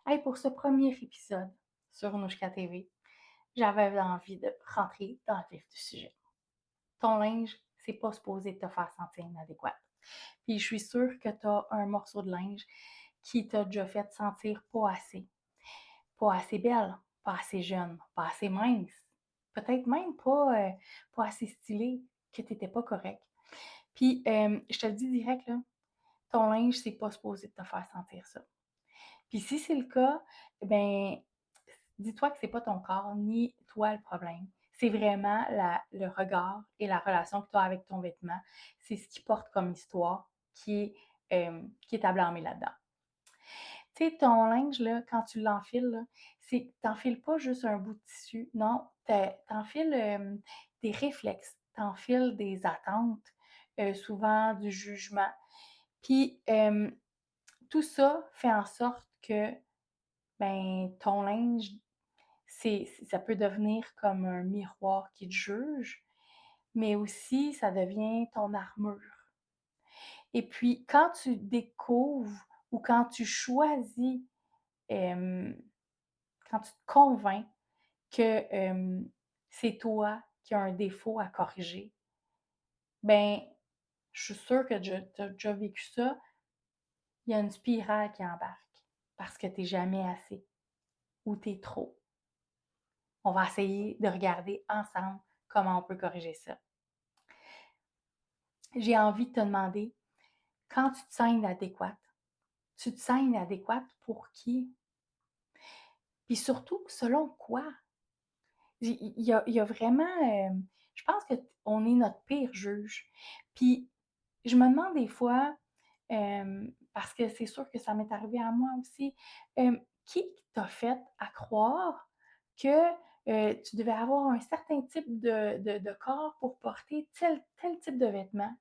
Hey, pour ce premier épisode sur Nouchka TV, j'avais envie de rentrer dans le vif du sujet. Ton linge, c'est pas supposé te faire sentir inadéquate. Puis je suis sûre que tu as un morceau de linge qui t'a déjà fait sentir pas assez. Pas assez belle, pas assez jeune, pas assez mince. Peut-être même pas assez stylée, que tu n'étais pas correct. Puis je te le dis direct, là, ton linge, c'est pas supposé te faire sentir ça. Puis si c'est le cas, ben dis-toi que c'est pas ton corps ni toi le problème. C'est vraiment le regard et la relation que tu as avec ton vêtement. C'est ce qui porte comme histoire qui est à blâmer là-dedans. Tu sais, ton linge, là, quand tu l'enfiles, là, c'est t'enfiles pas juste un bout de tissu. Non, t'enfiles des réflexes, t'enfiles des attentes, souvent du jugement. Puis tout ça fait en sorte que ben, ton linge, ça peut devenir comme un miroir qui te juge, mais aussi ça devient ton armure. Et puis, quand tu découvres ou quand tu choisis, hem, quand tu te convaincs que, c'est toi qui as un défaut à corriger, ben, je suis sûre que tu as déjà vécu ça, il y a une spirale qui embarque parce que tu es jamais assez ou tu es trop. On va essayer de regarder ensemble comment on peut corriger ça. J'ai envie de te demander, quand tu te sens inadéquate, tu te sens inadéquate pour qui? Puis surtout, selon quoi? Il y a vraiment, je pense qu'on est notre pire juge. Puis je me demande des fois, parce que c'est sûr que ça m'est arrivé à moi aussi, qui t'a fait à croire que tu devais avoir un certain type de corps pour porter tel type de vêtements?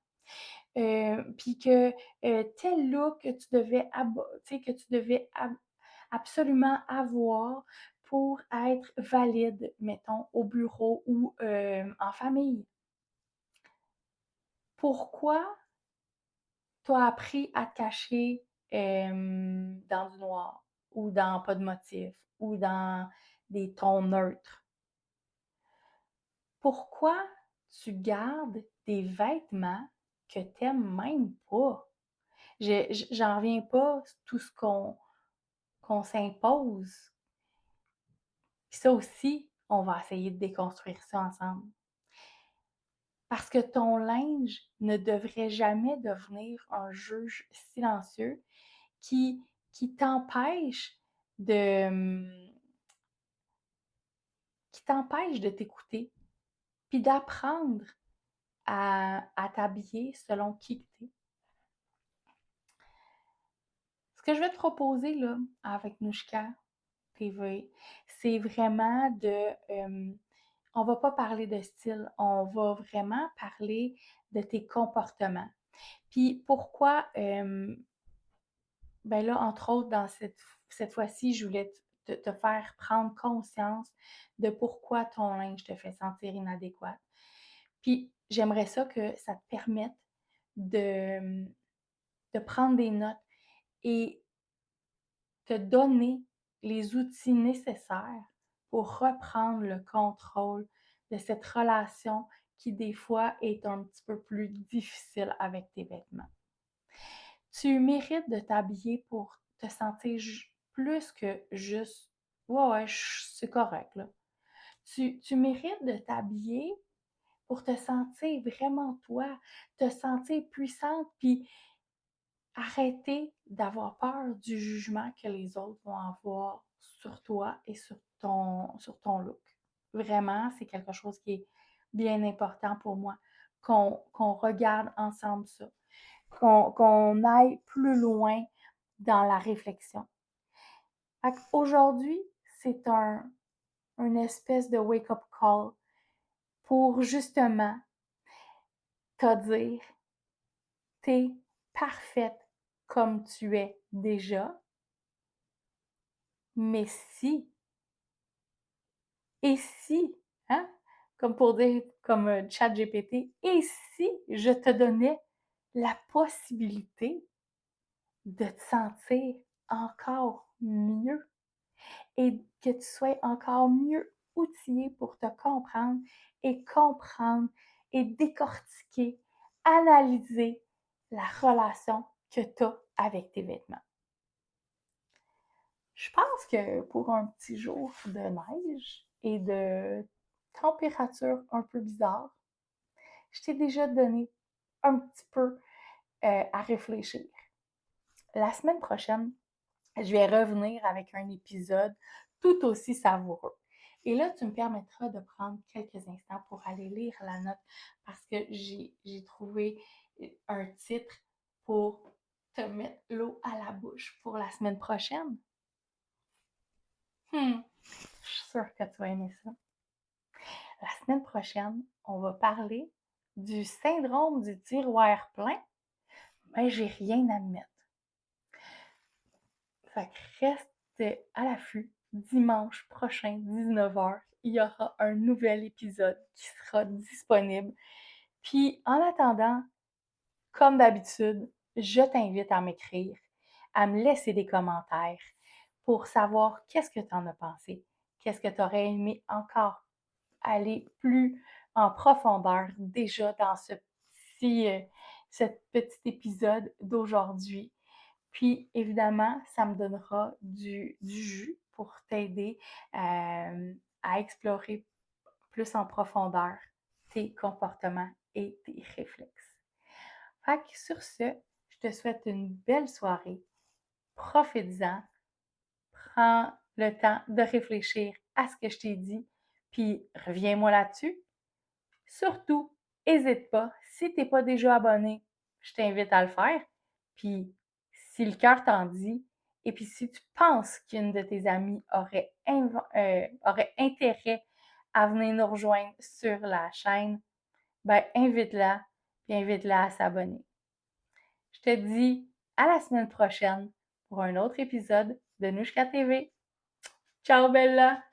Puis que tel look que tu devais, tu sais, que tu devais absolument avoir pour être valide, mettons, au bureau ou en famille. Pourquoi tu as appris à te cacher dans du noir ou dans pas de motif ou dans des tons neutres? Pourquoi tu gardes des vêtements que tu aimes même pas? J'en reviens pas, tout ce qu'on s'impose. Puis ça aussi, on va essayer de déconstruire ça ensemble. Parce que ton linge ne devrait jamais devenir un juge silencieux qui, qui t'empêche de, qui t'empêche de t'écouter, puis d'apprendre à t'habiller selon qui tu es. Ce que je vais te proposer là, avec Nouchka TV, c'est vraiment on va pas parler de style, on va vraiment parler de tes comportements. Puis pourquoi, ben là, entre autres, dans cette fois-ci, je voulais te faire prendre conscience de pourquoi ton linge te fait sentir inadéquate. Puis j'aimerais ça que ça te permette de prendre des notes et te donner les outils nécessaires pour reprendre le contrôle de cette relation qui, des fois, est un petit peu plus difficile avec tes vêtements. Tu mérites de t'habiller pour te sentir plus que juste ouais, ouais, c'est correct, là. Tu mérites de t'habiller pour te sentir vraiment toi, te sentir puissante, puis arrêter d'avoir peur du jugement que les autres vont avoir sur toi et sur ton look. Vraiment, c'est quelque chose qui est bien important pour moi, qu'on regarde ensemble ça, qu'on aille plus loin dans la réflexion. Aujourd'hui, c'est une espèce de wake-up call pour justement te dire, t'es parfaite comme tu es déjà, mais si, et si, hein? Comme pour dire, comme ChatGPT, et si je te donnais la possibilité de te sentir encore mieux? et que tu sois encore mieux outillé pour te comprendre et décortiquer, analyser la relation que tu as avec tes vêtements. Je pense que pour un petit jour de neige et de température un peu bizarre, je t'ai déjà donné un petit peu à réfléchir. La semaine prochaine, je vais revenir avec un épisode tout aussi savoureux. Et là, tu me permettras de prendre quelques instants pour aller lire la note parce que j'ai trouvé un titre pour te mettre l'eau à la bouche pour la semaine prochaine. Je suis sûre que tu vas aimer ça. La semaine prochaine, on va parler du syndrome du tiroir plein, mais j'ai rien à me mettre. Fait que reste à l'affût. Dimanche prochain, 19h, il y aura un nouvel épisode qui sera disponible. Puis en attendant, comme d'habitude, je t'invite à m'écrire, à me laisser des commentaires pour savoir qu'est-ce que tu en as pensé, qu'est-ce que tu aurais aimé encore aller plus en profondeur déjà dans ce petit épisode d'aujourd'hui. Puis, évidemment, ça me donnera du jus pour t'aider à explorer plus en profondeur tes comportements et tes réflexes. Fait que sur ce, je te souhaite une belle soirée. Profite-en. Prends le temps de réfléchir à ce que je t'ai dit, puis reviens-moi là-dessus. Surtout, n'hésite pas, si tu n'es pas déjà abonné, je t'invite à le faire. Puis, si le cœur t'en dit, et puis si tu penses qu'une de tes amies aurait intérêt à venir nous rejoindre sur la chaîne, ben invite-la, puis invite-la à s'abonner. Je te dis à la semaine prochaine pour un autre épisode de Nouchka TV. Ciao Bella!